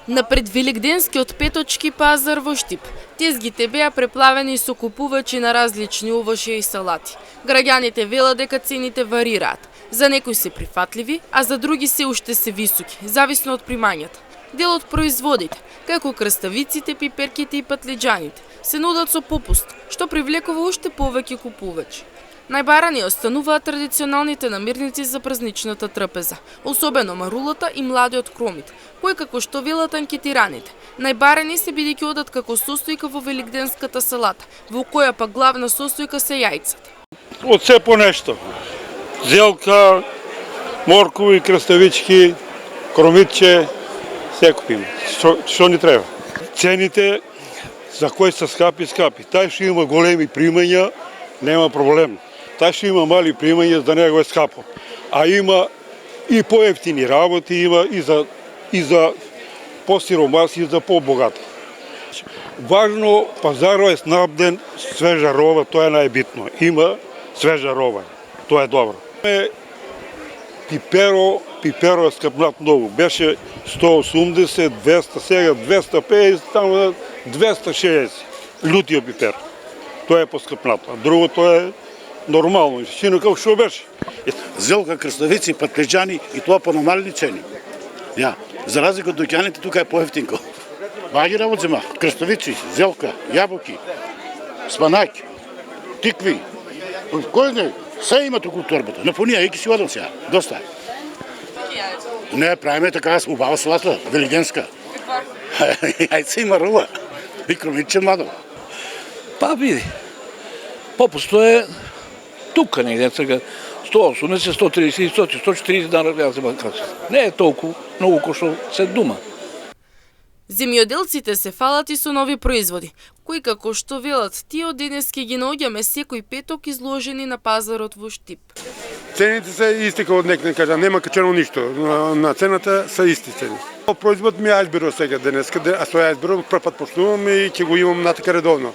На предвеликденскиот петочки пазар во Штип, тезгите беа преплавени со купувачи на различни овошја и салати. Граѓаните велат дека цените варираат. За некои се прифатливи, а за други се уште се високи, зависно од примањата. Дел од производите, како крставиците, пиперките и патлиџаните, се нудат со попуст, што привлекува уште повеќе купувачи. Најбарани остануваат традиционалните намирници за празничната трпеза, особено марулата и младиот кромит, кои како што велат анкетираните, најбарани се бидејќи одат како состојка во великденската салата, во која пак главна состојка се јајцата. Од се по нешто. Зелка, моркови, краставички, кромитче, секој има. Што ни треба? Цените за кои се скапи. Тај што има големи примања, нема проблем. Тај што има мали примања, за него е скапо. А има и поевтини работи, има и за посиромаси, и за побогати. Важно, пазарот е снабден свежа роба, тоа е најбитно. Има свежа роба, тоа е добро. Пиперо е скапнат многу. Беше 180, 200, сега 250, таму 260. Лутиот пипер. Тоа е поскапнат. А другото е нормално. Сино како што беше. Зелка, крставици, патлиџани и тоа по нормални цени. За разлика од доќаните, тука е поевтинко. Ваги работ зема, крставици, зелка, јабуки, спанаќ, тикви. Кој не? Се има туку торбата. Напунија, и ки си одам сега. Доста е. Не, правиме така убава салата, великденска. Каква? Јајце и марула. И кромитче младо. Па види. Попусто е тука негде сега 180, 130, 140 дана не е толку многу кој што се дума. Земјоделците се фалат и со нови производи, кои како што велат тие денеска ги наоѓаме секој петок изложени на пазарот во Штип. Цените се исти како од некој кажа, нема качено ништо. На цената се исти цени. Производ ми е ајсберо сега денеска, а со ајсберо прв пат почнувам и ќе го имам натака редовно.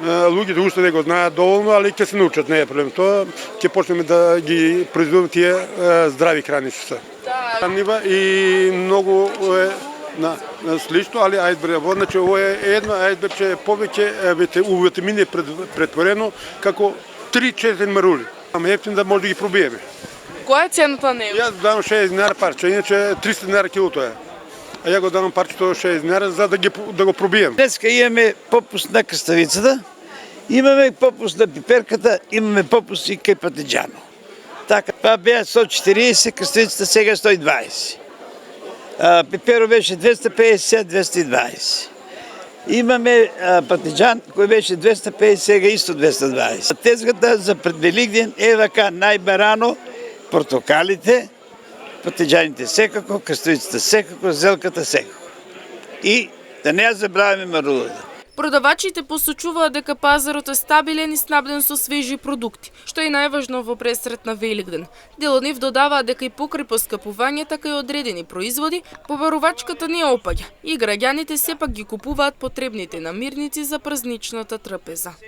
Луѓето уште не го знаат доволно, али ќе се научат, не е проблем тоа. Ќе почнеме да ги произведуваме тие здрави храни што се. Нива и многу е на слично, али ајсбер е водна, че ово е едно ајсбер, че повеќе витамини претворено како 3-4 марули. Ама ефтин да може да ги пробиеме. Која е цената на него? Јас давам 60 динара парче, иначе 300 динара килото е. А ја го давам парчето 60 динара за да го пробием. Днеска имаме попуст на крставицата, имаме попуст на пиперката, имаме попуст и кај патлиџано. Така, па беа 140, крставицата сега 120. Пиперо беше 250, 220. Имаме патлиџан кој беше 250, сега исто 220. Тезгата за пред Великден е вака најбарано портокалите, патлиџаните секако, крставицата секако, зелката секако. И да не ја забравяме марулата. Продавачите посочуваат дека пазарот е стабилен и снабден со свежи продукти, што е најважно во пресрет на Великден. Дел од нив додаваат дека и покрај поскапување, така и одредени производи, побарувачката не опаѓа и граѓаните сепак ги купуваат потребните намирници за празничната трпеза.